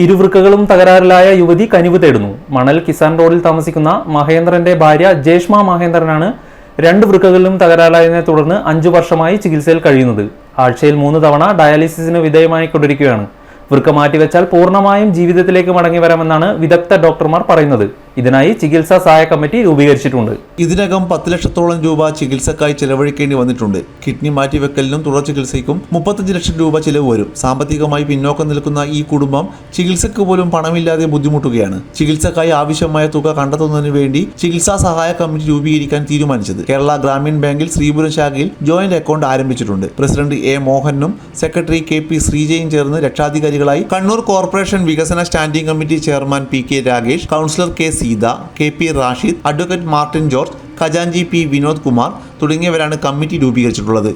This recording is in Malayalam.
ഇരുവൃക്കകളും തകരാറിലായ യുവതി കനിവ് തേടുന്നു. മണൽ കിസാൻ റോഡിൽ താമസിക്കുന്ന മഹേന്ദ്രന്റെ ഭാര്യ ജേഷ്മ മഹേന്ദ്രനാണ് 2 വൃക്കകളിലും തകരാറിലായതിനെ തുടർന്ന് 5 വർഷമായി ചികിത്സയിൽ കഴിയുന്നത്. ആഴ്ചയിൽ 3 തവണ ഡയാലിസിസിന് വിധേയമായിക്കൊണ്ടിരിക്കുകയാണ്. വൃക്ക മാറ്റിവെച്ചാൽ പൂർണ്ണമായും ജീവിതത്തിലേക്ക് മടങ്ങി വരാമെന്നാണ് വിദഗ്ധ ഡോക്ടർമാർ പറയുന്നത്. ഇതിനായി ചികിത്സാ സഹായ കമ്മിറ്റി രൂപീകരിച്ചിട്ടുണ്ട്. ഇതിനകം 10 ലക്ഷത്തോളം രൂപ ചികിത്സക്കായി ചെലവഴിക്കേണ്ടി വന്നിട്ടുണ്ട്. കിഡ്നി മാറ്റിവെക്കലിനും തുടർ ചികിത്സയ്ക്കും 35 ലക്ഷം രൂപ ചിലവ് വരും. സാമ്പത്തികമായി പിന്നോക്കം നിൽക്കുന്ന ഈ കുടുംബം ചികിത്സയ്ക്ക് പോലും പണമില്ലാതെ ബുദ്ധിമുട്ടുകയാണ്. ചികിത്സക്കായി ആവശ്യമായ തുക കണ്ടെത്തുന്നതിന് വേണ്ടി ചികിത്സാ സഹായ കമ്മിറ്റി രൂപീകരിക്കാൻ തീരുമാനിച്ചത്. കേരള ഗ്രാമീൺ ബാങ്കിൽ ശ്രീപുരം ശാഖയിൽ ജോയിന്റ് അക്കൗണ്ട് ആരംഭിച്ചിട്ടുണ്ട്. പ്രസിഡന്റ് എ മോഹനും സെക്രട്ടറി KP ശ്രീജയും ചേർന്ന് രക്ഷാധികാരികളായി കണ്ണൂർ കോർപ്പറേഷൻ വികസന standing committee chairman PK Ragesh, councillor K Seetha, KP Rashid, advocate Martin George, ഖജാൻജി P വിനോദ് കുമാർ തുടങ്ങിയവരാണ് കമ്മിറ്റി രൂപീകരിച്ചിട്ടുള്ളത്.